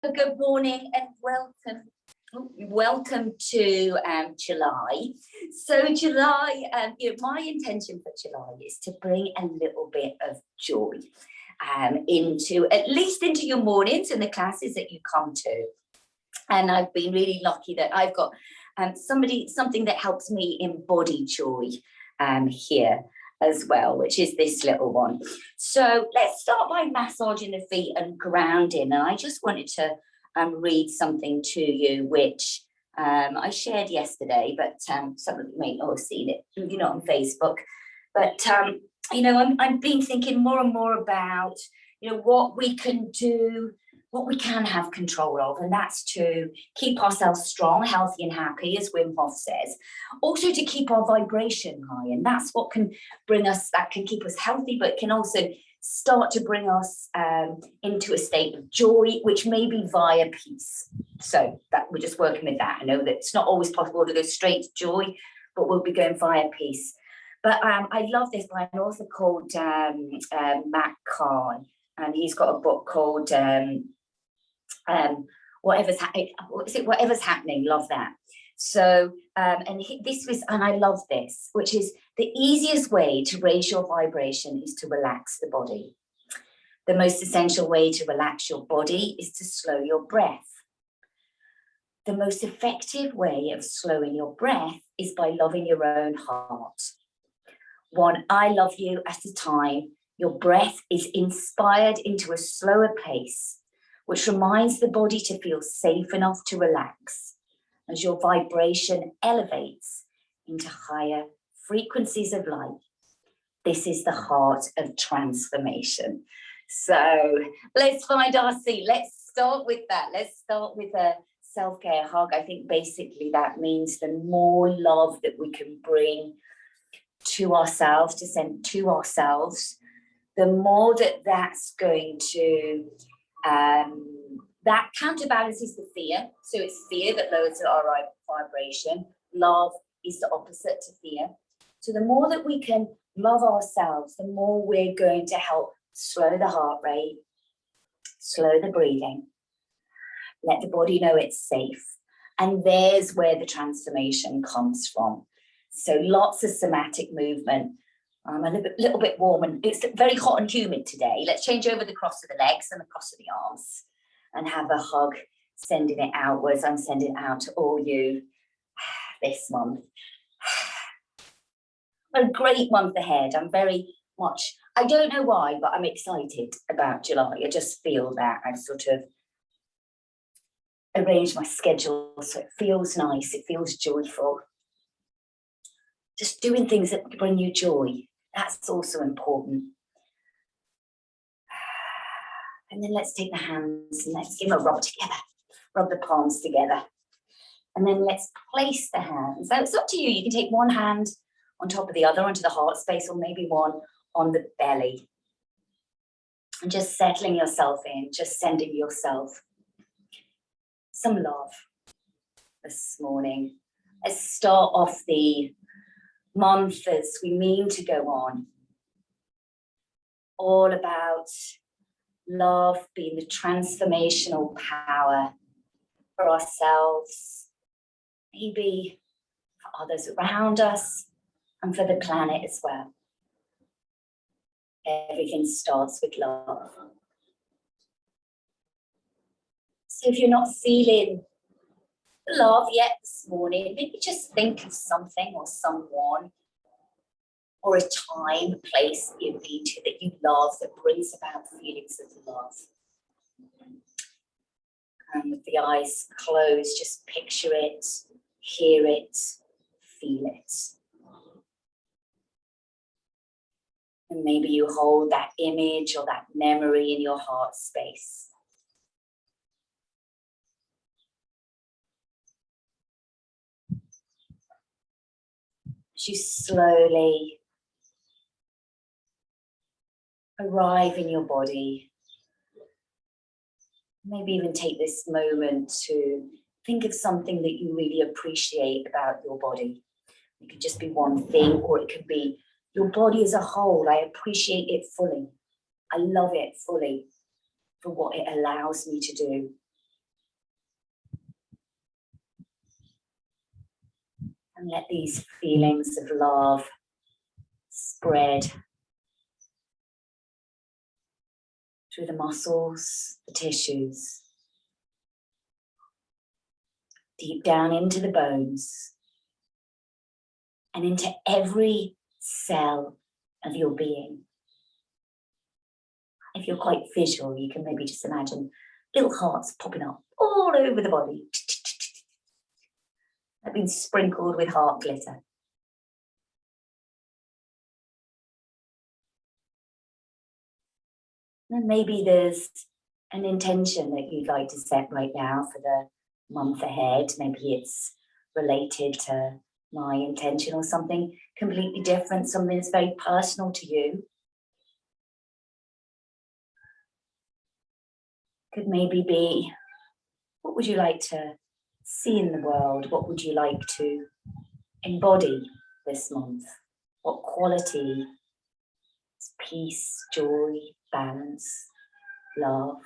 Good morning and welcome to July. So July, my intention for July is to bring a little bit of joy into your mornings and the classes that you come to. And I've been really lucky that I've got something that helps me embody joy here as well, which is this little one. So let's start by massaging the feet and grounding. And I just wanted to read something to you, which I shared yesterday, but some of you may not have seen it, you're not on Facebook. But, I've been thinking more and more about, what we can do, what we can have control of, and that's to keep ourselves strong, healthy and happy, as Wim Hof says. Also to keep our vibration high, and that's what can can keep us healthy, but can also start to bring us into a state of joy, which may be via peace. So that we're just working with that. I know that it's not always possible to go straight to joy, but we'll be going via peace. But I love this by an author called Matt Kahn, and he's got a book called Whatever's Happening. Love that. So and I love this, which is the easiest way to raise your vibration is to relax the body. The most essential way to relax your body is to slow your breath. The most effective way of slowing your breath is by loving your own heart. One I love you at a time, your breath is inspired into a slower pace, which reminds the body to feel safe enough to relax as your vibration elevates into higher frequencies of light. This is the heart of transformation. So let's find our seat. Let's start with that. Let's start with a self-care hug. I think basically that means the more love that we can bring to ourselves, to send to ourselves, the more that's going to that counterbalances the fear. So it's fear that lowers our vibration. Love is the opposite to fear. So the more that we can love ourselves, the more we're going to help slow the heart rate, slow the breathing, let the body know it's safe. And there's where the transformation comes from. So lots of somatic movement. I'm a little bit warm and it's very hot and humid today. Let's change over the cross of the legs and the cross of the arms and have a hug, sending it outwards. I'm sending it out to all you this month. A great month ahead. I'm very much, I don't know why, but I'm excited about July. I just feel that I've sort of arranged my schedule so it feels nice, it feels joyful. Just doing things that bring you joy. That's also important. And then let's take the hands and let's give them a rub together. Rub the palms together. And then let's place the hands. So it's up to you. You can take one hand on top of the other onto the heart space, or maybe one on the belly. And just settling yourself in, just sending yourself some love this morning. Let's start off the month as we mean to go on. All about love being the transformational power for ourselves, maybe for others around us, and for the planet as well. Everything starts with love. So if you're not feeling love yet this morning, maybe just think of something or someone or a time, a place that you've been to that you love, that brings about feelings of love. And with the eyes closed, just picture it, hear it, feel it. And maybe you hold that image or that memory in your heart space. As you slowly arrive in your body, maybe even take this moment to think of something that you really appreciate about your body. It could just be one thing, or it could be your body as a whole. I appreciate it fully. I love it fully for what it allows me to do. And let these feelings of love spread through the muscles, the tissues, deep down into the bones, and into every cell of your being. If you're quite visual, you can maybe just imagine little hearts popping up all over the body. They've been sprinkled with heart glitter. And maybe there's an intention that you'd like to set right now for the month ahead. Maybe it's related to my intention or something completely different, something that's very personal to you. Could maybe be, what would you like to see in the world? What would you like to embody this month? What quality? Peace, joy, balance, love,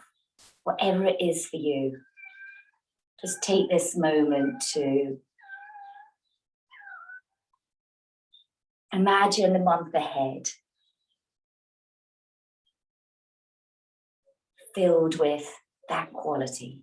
whatever it is for you. Just take this moment to imagine the month ahead filled with that quality.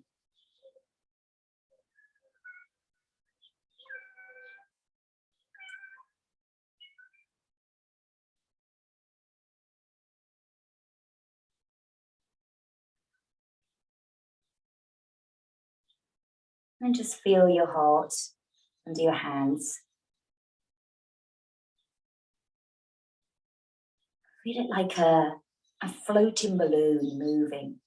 And just feel your heart under your hands. Feel it like a floating balloon moving.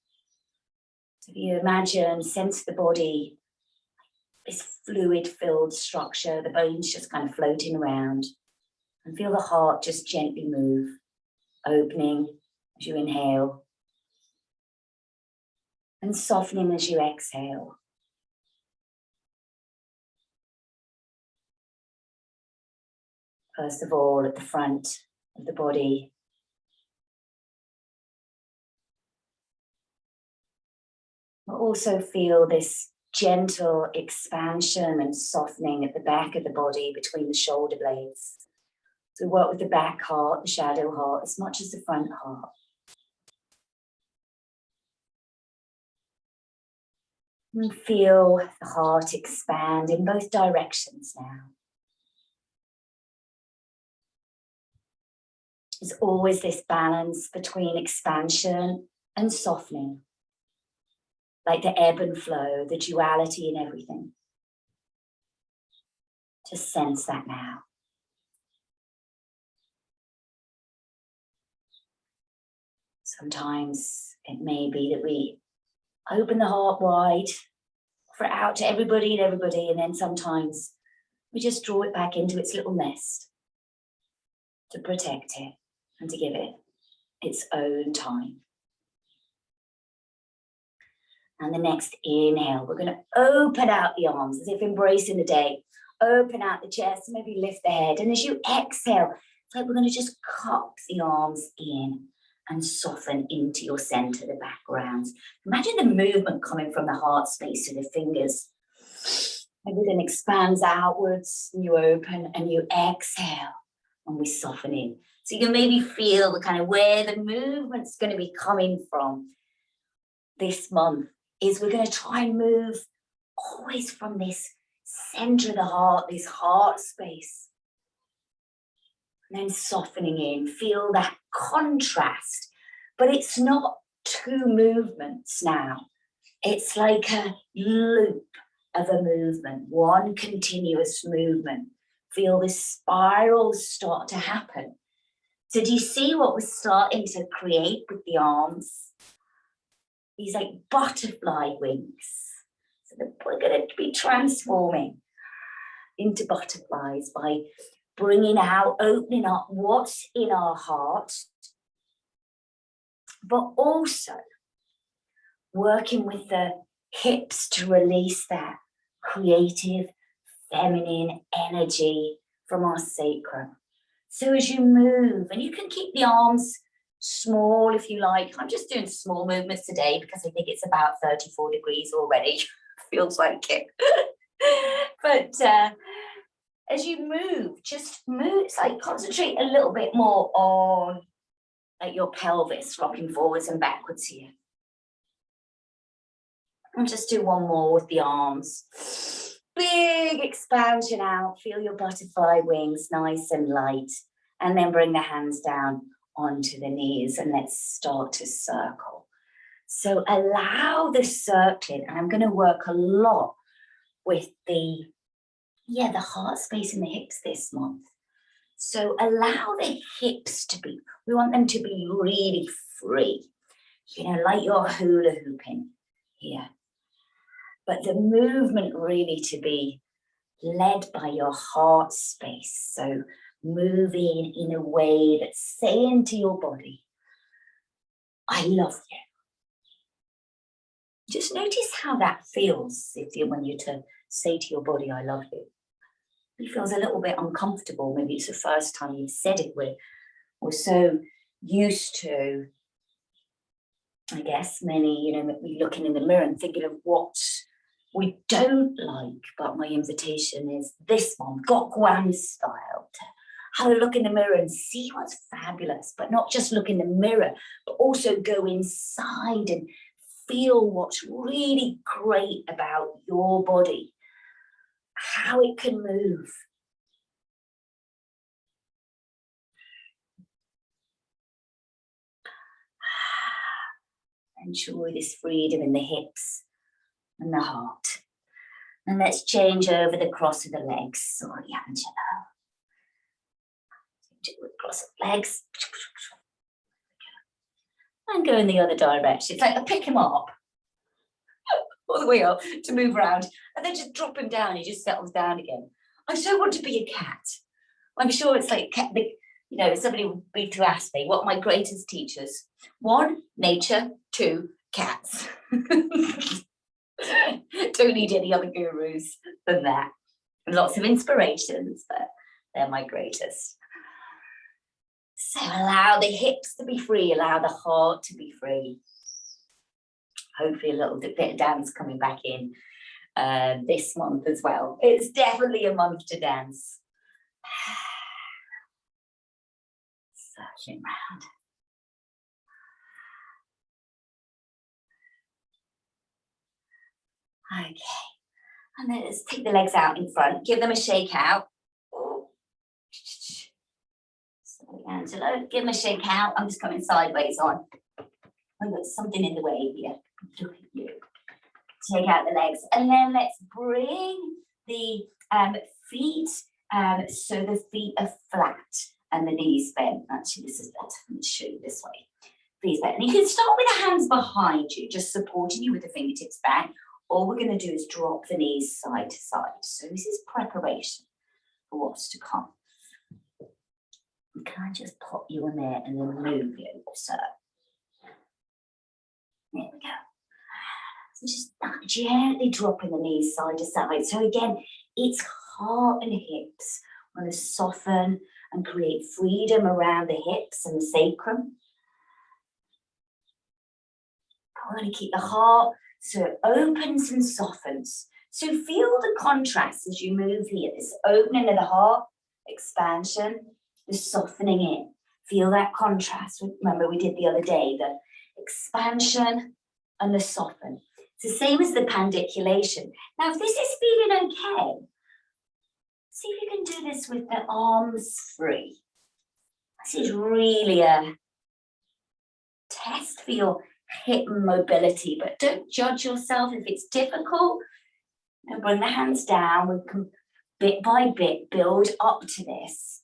So if you imagine, sense the body, this fluid-filled structure, the bones just kind of floating around, and feel the heart just gently move, opening as you inhale, and softening as you exhale. First of all, at the front of the body, but also feel this gentle expansion and softening at the back of the body between the shoulder blades. So work with the back heart, the shadow heart, as much as the front heart. And feel the heart expand in both directions now. There's always this balance between expansion and softening, like the ebb and flow, the duality in everything. Just sense that now. Sometimes it may be that we open the heart wide, offer it out to everybody, and then sometimes we just draw it back into its little nest to protect it and to give it its own time. And the next inhale, we're going to open out the arms as if embracing the day. Open out the chest, maybe lift the head. And as you exhale, it's like we're going to just cup the arms in and soften into your center, the background. Imagine the movement coming from the heart space to the fingers. Everything expands outwards, and you open and you exhale, and we soften in. So you can maybe feel the kind of where the movement's going to be coming from this month is we're going to try and move always from this center of the heart, this heart space. And then softening in, feel that contrast. But it's not two movements now. It's like a loop of a movement, one continuous movement. Feel the spirals start to happen. So do you see what we're starting to create with the arms? These like butterfly wings. So we're going to be transforming into butterflies by bringing out, opening up what's in our heart, but also working with the hips to release that creative feminine energy from our sacrum. So as you move, and you can keep the arms small if you like. I'm just doing small movements today because I think it's about 34 degrees already. Feels like it. But as you move, just move. It's like concentrate a little bit more on like your pelvis rocking forwards and backwards here. And just do one more with the arms. Big expansion out. Feel your butterfly wings nice and light. And then bring the hands down onto the knees and let's start to circle. So allow the circling, and I'm going to work a lot with the heart space and the hips this month. So allow the hips to be, we want them to be really free, like you're hula hooping here. But the movement really to be led by your heart space. So moving in a way that's saying to your body, I love you. Just notice how that feels when you're to say to your body, I love you. It feels a little bit uncomfortable. Maybe it's the first time you've said it. We're so used to, I guess, many, maybe looking in the mirror and thinking of what we don't like. But my invitation is this one, Gok Wan style, to have a look in the mirror and see what's fabulous, but not just look in the mirror, but also go inside and feel what's really great about your body, how it can move. Enjoy this freedom in the hips and the heart. And let's change over the cross of the legs. Sorry, Angela. Do the cross of legs. And go in the other direction. It's like I pick him up all the way up to move around and then just drop him down. He just settles down again. I so want to be a cat. I'm sure it's like, somebody would be to ask me what my greatest teachers. 1, nature. 2, cats. Don't need any other gurus than that. Lots of inspirations, but they're my greatest. So allow the hips to be free, allow the heart to be free. Hopefully a little bit of dance coming back in this month as well. It's definitely a month to dance. Circling round. Okay, and then let's take the legs out in front, give them a shake out. Sorry, Angela, give them a shake out. I'm just coming sideways on. I've got something in the way here. Look at you. Take out the legs, and then let's bring the feet so the feet are flat and the knees bent. Actually, this is better. Let me show you this way. Feet bent. And you can start with the hands behind you, just supporting you with the fingertips back. All we're going to do is drop the knees side to side. So this is preparation for what's to come. Can I just pop you in there and then move you, so. There we go. So just gently dropping the knees side to side. So again, it's heart and hips. We're going to soften and create freedom around the hips and the sacrum. We're going to keep the heart so it opens and softens. So feel the contrast as you move here. This opening of the heart, expansion, the softening in. Feel that contrast. Remember we did the other day, the expansion and the soften. It's the same as the pandiculation. Now, if this is feeling okay, see if you can do this with the arms free. This is really a test for your hip mobility, but don't judge yourself if it's difficult. And bring the hands down. We can bit by bit build up to this.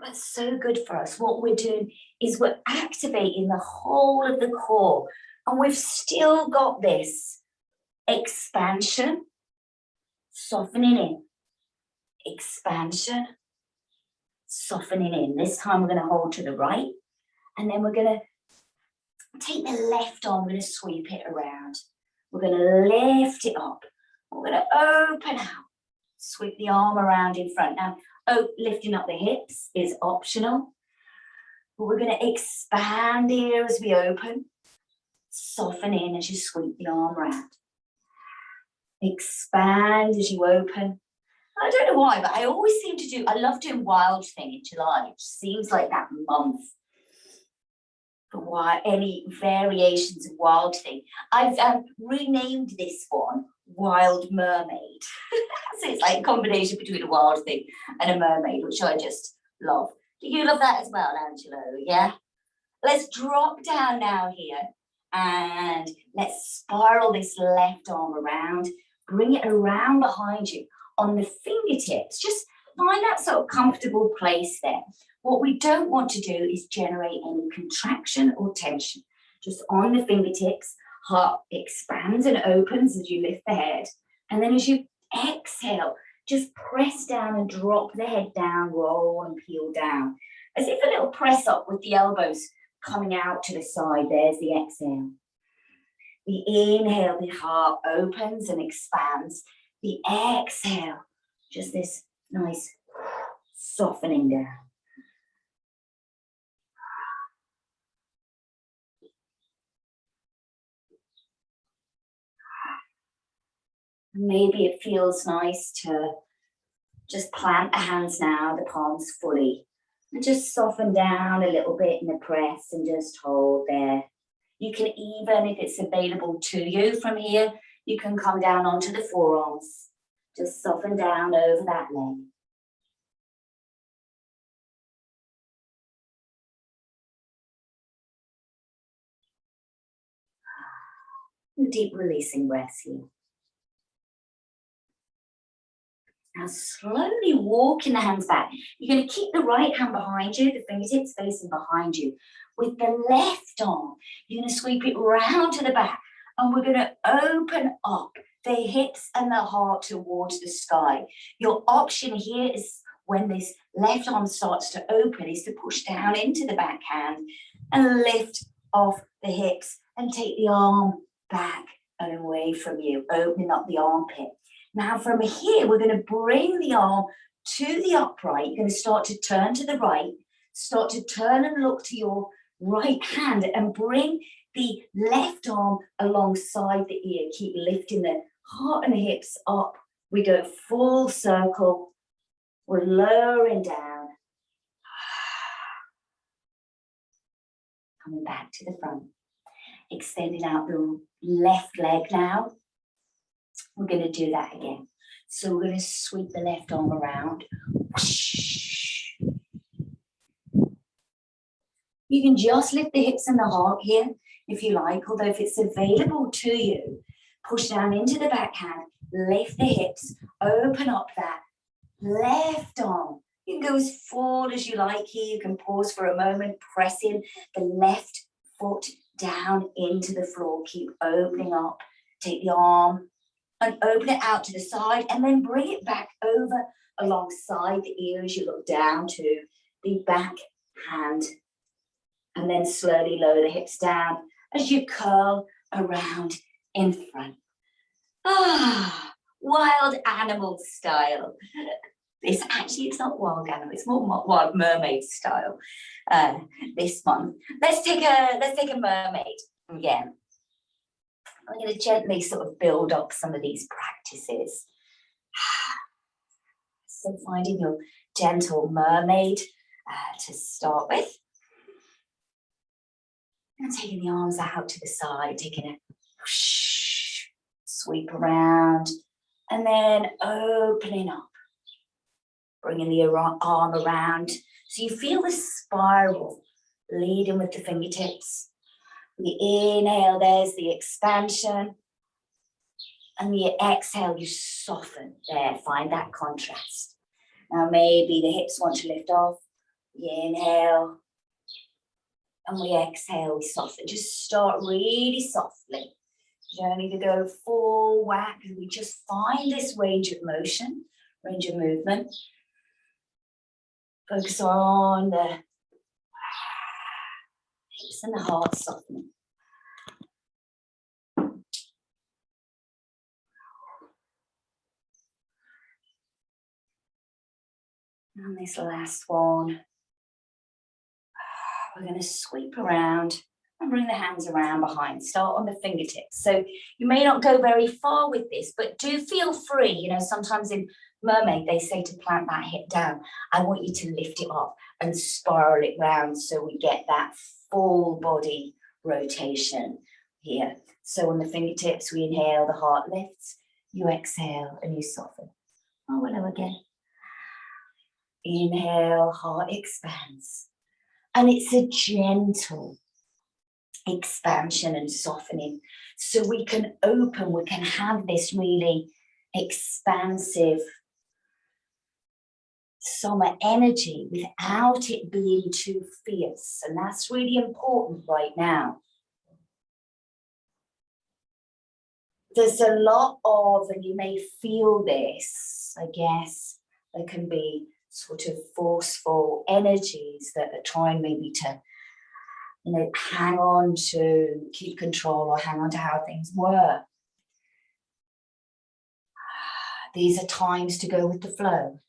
That's so good for us. What we're doing is we're activating the whole of the core, and we've still got this expansion, softening in, expansion, softening in. This time we're going to hold to the right, and then we're going to take the left arm, we're going to sweep it around. We're going to lift it up. We're going to open out, sweep the arm around in front. Now, lifting up the hips is optional, but we're going to expand here as we open, soften in as you sweep the arm around. Expand as you open. I don't know why, but I always seem to do, I love doing Wild Thing in July. It seems like that month for why any variations of Wild Thing. I've renamed this one Wild Mermaid. So it's like a combination between a wild thing and a mermaid, which I just love. Do you love that as well, Angelo? Yeah? Let's drop down now here and let's spiral this left arm around, bring it around behind you on the fingertips. Just find that sort of comfortable place there. What we don't want to do is generate any contraction or tension. Just on the fingertips, heart expands and opens as you lift the head. And then as you exhale, just press down and drop the head down, roll and peel down. As if a little press up with the elbows coming out to the side. There's the exhale. The inhale, the heart opens and expands. The exhale, just this nice softening down. Maybe it feels nice to just plant the hands now, the palms fully, and just soften down a little bit in the press and just hold there. You can even, if it's available to you from here, you can come down onto the forearms. Just soften down over that leg. Deep releasing breaths here. Now slowly walking the hands back. You're going to keep the right hand behind you, the fingertips facing behind you. With the left arm, you're going to sweep it round to the back. And we're going to open up the hips and the heart towards the sky. Your option here is when this left arm starts to open is to push down into the backhand and lift off the hips and take the arm back and away from you, opening up the armpit. Now from here, we're going to bring the arm to the upright. You're going to start to turn to the right, start to turn and look to your right hand and bring the left arm alongside the ear. Keep lifting the heart and the hips up. We go full circle. We're lowering down. Coming back to the front. Extending out the left leg now. We're going to do that again. So we're going to sweep the left arm around. You can just lift the hips and the heart here if you like, although if it's available to you, push down into the backhand, lift the hips, open up that left arm. You can go as forward as you like here. You can pause for a moment, pressing the left foot down into the floor. Keep opening up. Take the arm and open it out to the side and then bring it back over alongside the ear as you look down to the back hand. And then slowly lower the hips down as you curl around in front. Wild animal style. This actually, it's not wild animal, it's more wild mermaid style this month. Let's take a mermaid again. I'm going to gently sort of build up some of these practices. So finding your gentle mermaid to start with. And taking the arms out to the side, taking a whoosh, sweep around, and then opening up. Bringing the arm around. So you feel the spiral, leading with the fingertips. The inhale, there's the expansion. And the exhale, you soften there, find that contrast. Now maybe the hips want to lift off. The inhale. And we exhale, we soften. Just start really softly. You don't need to go full whack. We just find this range of motion, range of movement. Focus on the hips and the heart softening. And this last one, we're going to sweep around And bring the hands around behind. Start on the fingertips. So you may not go very far with this, but do feel free. You know, sometimes in Mermaid, they say to plant that hip down. I want you to lift it up and spiral it round so we get that full body rotation here. So on the fingertips, we inhale, the heart lifts. You exhale and you soften. Oh, hello again. Inhale, heart expands. And it's a gentle expansion and softening. So we can open, we can have this really expansive summer energy without it being too fierce. And that's really important right now. There's a lot of, and you may feel this, I guess, there can be sort of forceful energies that are trying maybe to, you know, hang on to keep control or hang on to how things were. These are times to go with the flow,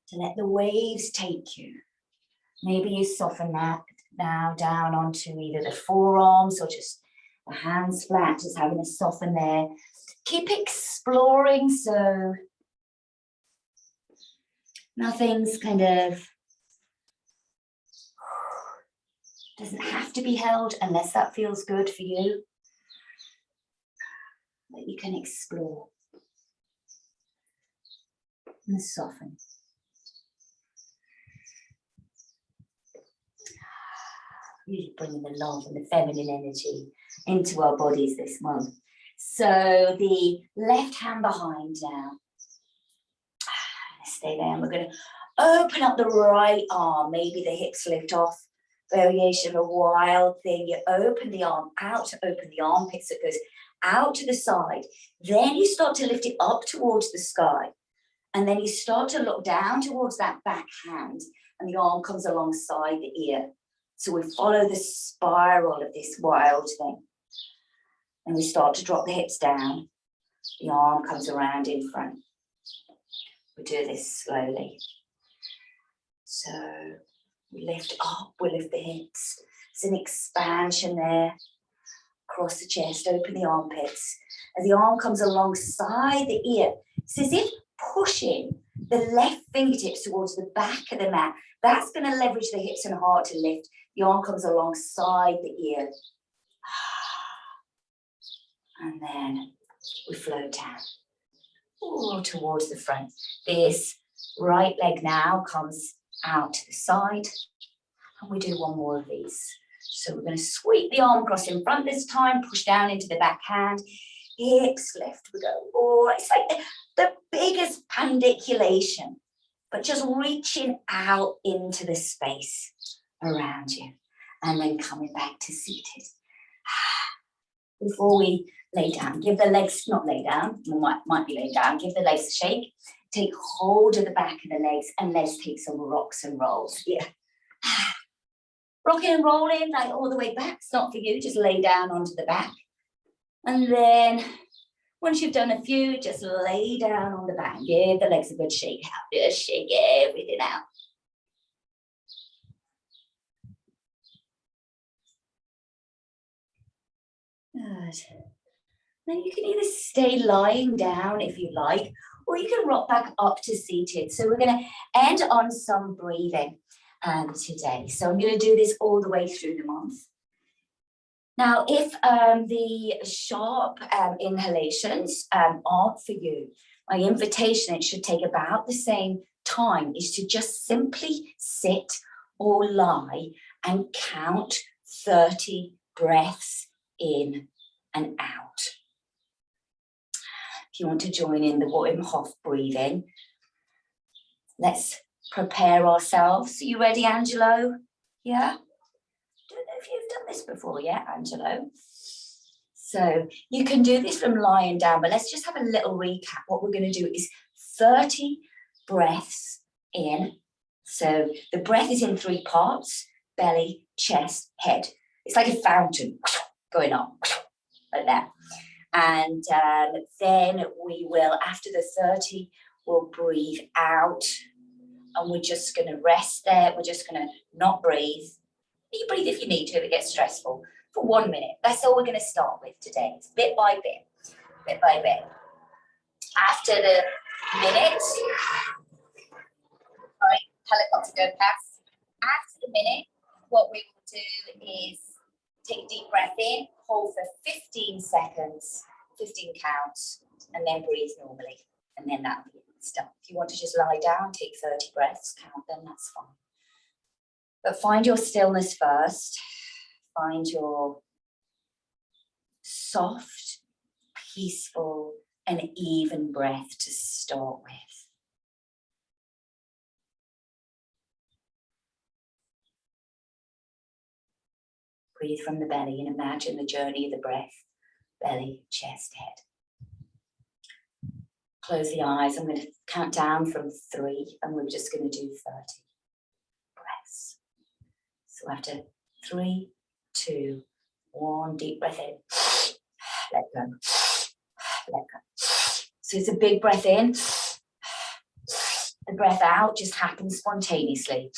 to let the waves take you. Maybe you soften that now down onto either the forearms or just the hands flat, just having a soften there. Keep exploring, so nothing's kind of, doesn't have to be held unless that feels good for you. But you can explore and soften. Really bringing the love and the feminine energy into our bodies this month. So the left hand behind now. Stay there, and we're going to open up the right arm. Maybe the hips lift off. Variation of a wild thing. You open the arm out to open the armpit, so it goes out to the side. Then you start to lift it up towards the sky. And then you start to look down towards that back hand, and the arm comes alongside the ear. So we follow the spiral of this wild thing. And we start to drop the hips down. The arm comes around in front. We do this slowly. So we lift up, we lift the hips. There's an expansion there. Across the chest, open the armpits. As the arm comes alongside the ear, it's as if pushing the left fingertips towards the back of the mat. That's going to leverage the hips and heart to lift. The arm comes alongside the ear. And then we float down. Ooh, towards the front. This right leg now comes out to the side. And we do one more of these. So we're going to sweep the arm across in front this time, push down into the back hand. Hips lift. We go, oh, it's like the biggest pandiculation, but just reaching out into the space around you and then coming back to seated. Before we lay down, give the legs, not lay down, we might be laying down, give the legs a shake, take hold of the back of the legs, and let's take some rocks and rolls. Yeah. Rocking and rolling, like all the way back. It's not for you, just lay down onto the back. And then once you've done a few, just lay down on the back. Give the legs a good shake out. Just shake everything out. Good. Then you can either stay lying down if you like, or you can rock back up to seated. So we're going to end on some breathing today. So I'm going to do this all the way through the month. Now, if the sharp inhalations aren't for you, my invitation, it should take about the same time, is to just simply sit or lie and count 30 breaths in and out. If you want to join in the Wim Hof breathing, let's prepare ourselves. Are you ready, Angelo? Yeah? Don't know if you've done this before yet, Angelo. So you can do this from lying down, but let's just have a little recap. What we're going to do is 30 breaths in. So the breath is in 3 parts: belly, chest, head. It's like a fountain going on like that. And then we will, after the 30, we'll breathe out, and we're just going to rest there. We're just going to not breathe You breathe if you need to, if it gets stressful, for 1 minute. That's all we're going to start with today. It's bit by bit, bit by bit. After the minute, sorry, helicopter go past. After the minute, what we will do is take a deep breath in, hold for 15 seconds, 15 counts, and then breathe normally. And then that'll be stuff. If you want to just lie down, take 30 breaths, count them, that's fine. But find your stillness first. Find your soft, peaceful, and even breath to start with. Breathe from the belly and imagine the journey of the breath. Belly, chest, head. Close the eyes. I'm going to count down from 3 and we're just going to do 30 breaths. So after 3, 2, 1, deep breath in. Let go. Let go. So it's a big breath in. The breath out just happens spontaneously.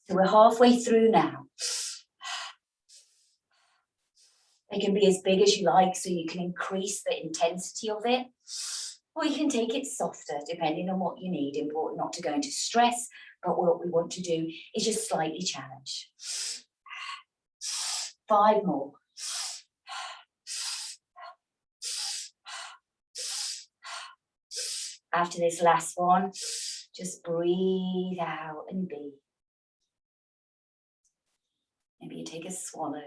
So we're halfway through now. It can be as big as you like, so you can increase the intensity of it, or you can take it softer, depending on what you need. Important not to go into stress, but what we want to do is just slightly challenge. 5 more. After this last one, just breathe out and be. Maybe you take a swallow.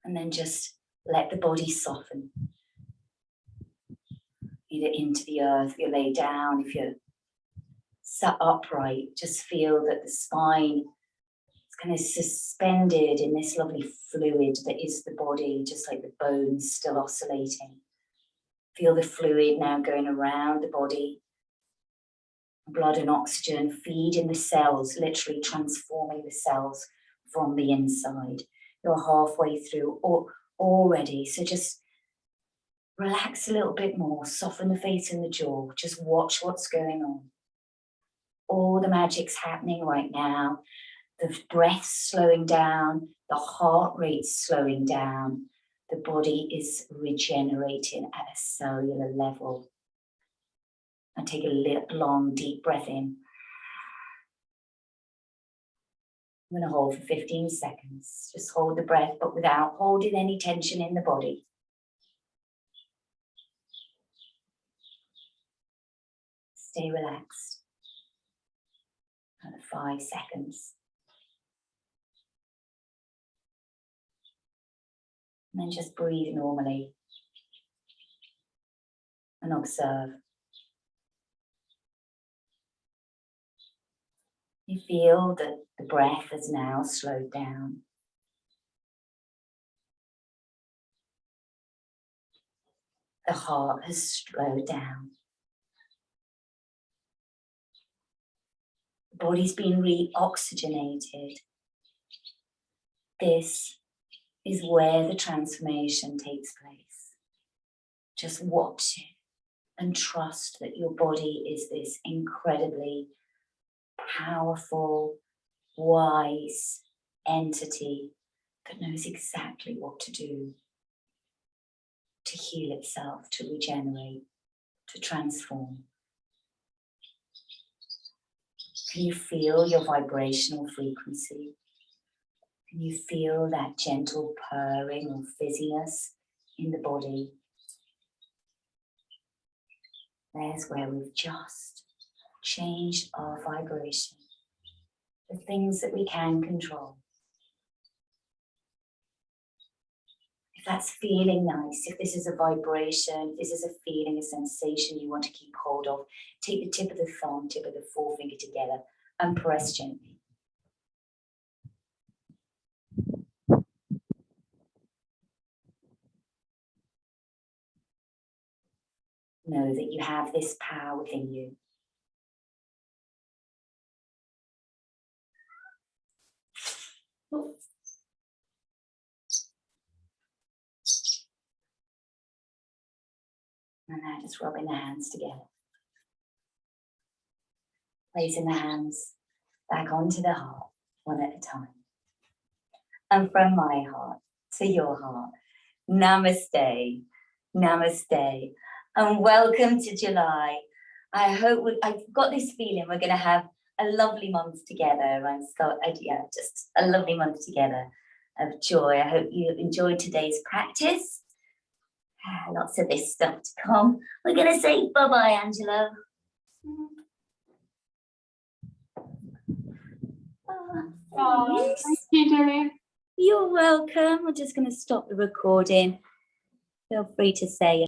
And then just let the body soften. Either into the earth, if you lay down, if you're sat upright, just feel that the spine is kind of suspended in this lovely fluid that is the body, just like the bones still oscillating. Feel the fluid now going around the body. Blood and oxygen feeding the cells, literally transforming the cells from the inside. You're halfway through already, so just relax a little bit more, soften the face and the jaw, just watch what's going on. All the magic's happening right now. The breath's slowing down, the heart rate's slowing down, the body is regenerating at a cellular level. And take a long, deep breath in. I'm going to hold for 15 seconds. Just hold the breath, but without holding any tension in the body. Stay relaxed. Another 5 seconds. And then just breathe normally. And observe. You feel that the breath has now slowed down. The heart has slowed down. The body's been re-oxygenated. This is where the transformation takes place. Just watch it and trust that your body is this incredibly powerful, wise entity that knows exactly what to do to heal itself, to regenerate, to transform. Can you feel your vibrational frequency? Can you feel that gentle purring or fizziness in the body? There's where we've just changed our vibration. The things that we can control. If that's feeling nice, if this is a vibration, if this is a feeling, a sensation you want to keep hold of, take the tip of the thumb, tip of the forefinger together and press gently. Know that you have this power within you. And now just rubbing the hands together. Placing the hands back onto the heart, one at a time. And from my heart to your heart, namaste, namaste, and welcome to July. I've got this feeling we're going to have a lovely month together. Just a lovely month together of joy. I hope you enjoyed today's practice. Lots of this stuff to come. We're going to say bye-bye, Angelo. Thank you, Julie. You're welcome. We're just going to stop the recording. Feel free to say